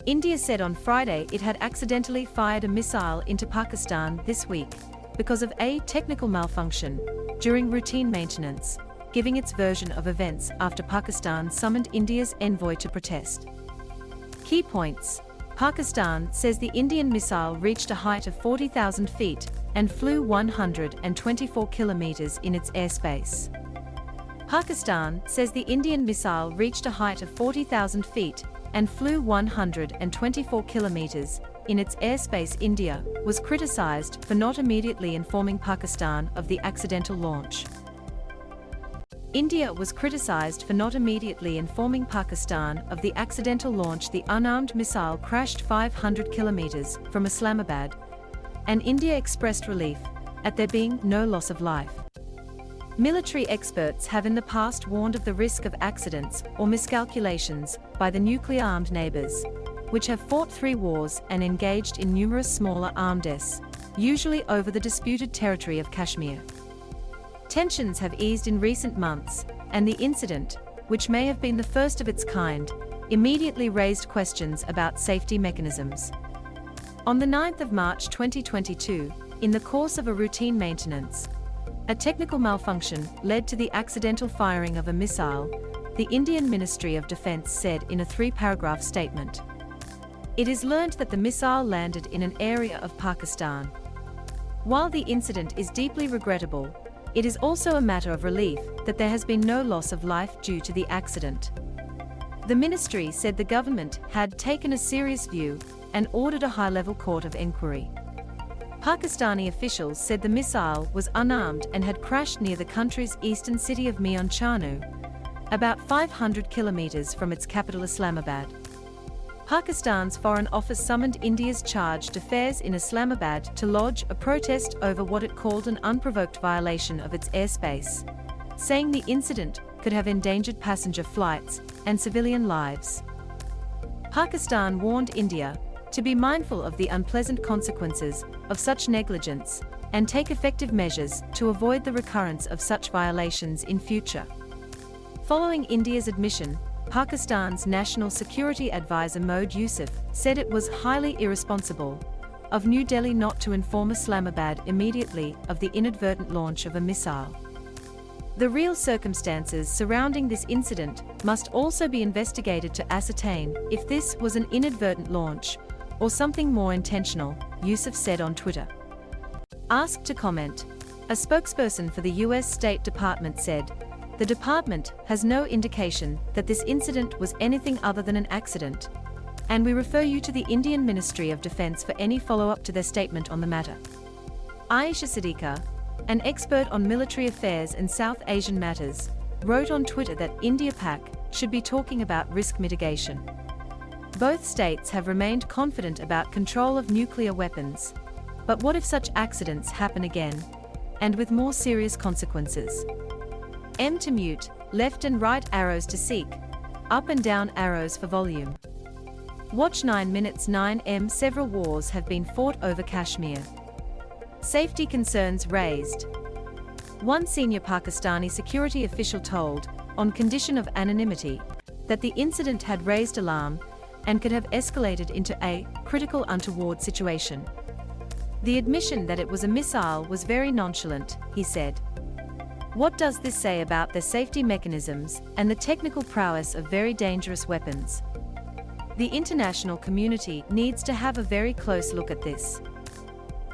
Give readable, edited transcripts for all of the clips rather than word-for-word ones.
India said on Friday it had accidentally fired a missile into Pakistan this week because of a technical malfunction during routine maintenance, giving its version of events after Pakistan summoned India's envoy to protest. Key points. Pakistan says the Indian missile reached a height of 40,000 feet and flew 124 kilometers in its airspace. Pakistan says the Indian missile reached a height of 40,000 feet and flew 124 kilometers in its airspace. India was criticized for not immediately informing Pakistan of the accidental launch. India was criticized for not immediately informing Pakistan of the accidental launch. The unarmed missile crashed 500 kilometers from Islamabad, and India expressed relief at there being no loss of life. Military experts have in the past warned of the risk of accidents or miscalculations by the nuclear-armed neighbors, which have fought 3 wars and engaged in numerous smaller armed usually over the disputed territory of Kashmir. Tensions have eased in recent months, and the incident, which may have been the first of its kind, immediately raised questions about safety mechanisms. On the 9th of March 2022, in the course of a routine maintenance, a technical malfunction led to the accidental firing of a missile, the Indian Ministry of Defence said in a 3-paragraph statement. It is learned that the missile landed in an area of Pakistan. While the incident is deeply regrettable, it is also a matter of relief that there has been no loss of life due to the accident. The ministry said the government had taken a serious view and ordered a high-level court of inquiry. Pakistani officials said the missile was unarmed and had crashed near the country's eastern city of Mian Chanu, about 500 kilometers from its capital Islamabad. Pakistan's Foreign Office summoned India's chargé d'affaires in Islamabad to lodge a protest over what it called an unprovoked violation of its airspace, saying the incident could have endangered passenger flights and civilian lives. Pakistan warned India to be mindful of the unpleasant consequences of such negligence and take effective measures to avoid the recurrence of such violations in future. Following India's admission, Pakistan's National Security Advisor Mohd Yusuf said it was highly irresponsible of New Delhi not to inform Islamabad immediately of the inadvertent launch of a missile. The real circumstances surrounding this incident must also be investigated to ascertain if this was an inadvertent launch or something more intentional, Yusuf said on Twitter. Asked to comment, a spokesperson for the U.S. State Department said, "The department has no indication that this incident was anything other than an accident, and we refer you to the Indian Ministry of Defence for any follow-up to their statement on the matter." Aisha Siddiqa, an expert on military affairs and South Asian matters, wrote on Twitter that India-Pak should be talking about risk mitigation. Both states have remained confident about control of nuclear weapons. But what if such accidents happen again, and with more serious consequences? M to mute, left and right arrows to seek, up and down arrows for volume. Watch 9 minutes 9 Several wars have been fought over Kashmir. Safety concerns raised. One senior Pakistani security official told, on condition of anonymity, that the incident had raised alarm and could have escalated into a critical untoward situation. The admission that it was a missile was very nonchalant, he said. What does this say about their safety mechanisms and the technical prowess of very dangerous weapons? The international community needs to have a very close look at this.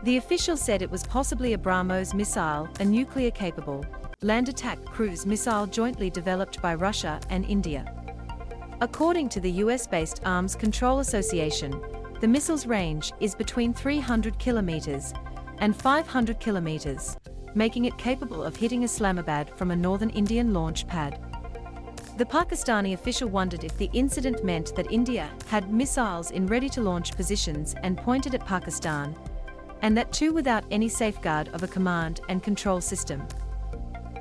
The official said it was possibly a BrahMos missile, a nuclear-capable, land attack cruise missile jointly developed by Russia and India. According to the US-based Arms Control Association, the missile's range is between 300 kilometers and 500 kilometers, making it capable of hitting Islamabad from a northern Indian launch pad. The Pakistani official wondered if the incident meant that India had missiles in ready-to-launch positions and pointed at Pakistan, and that too without any safeguard of a command and control system.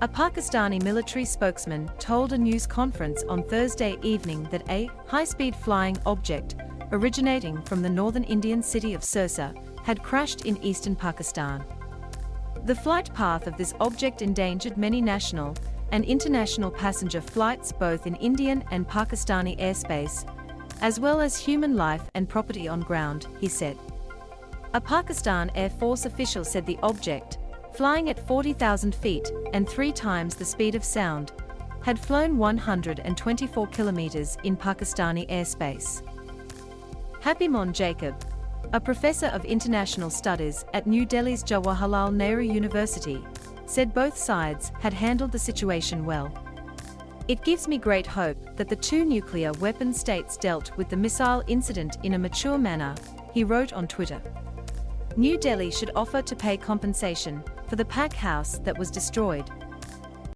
A Pakistani military spokesman told a news conference on Thursday evening that a high-speed flying object originating from the northern Indian city of Sirsa had crashed in eastern Pakistan. The flight path of this object endangered many national and international passenger flights both in Indian and Pakistani airspace, as well as human life and property on ground, he said. A Pakistan Air Force official said the object, flying at 40,000 feet and 3 times the speed of sound, had flown 124 kilometers in Pakistani airspace. Habimon Jacob, a professor of international studies at New Delhi's Jawaharlal Nehru University, said both sides had handled the situation well. It gives me great hope that the two nuclear weapon states dealt with the missile incident in a mature manner, he wrote on Twitter. New Delhi should offer to pay compensation for the pack house that was destroyed,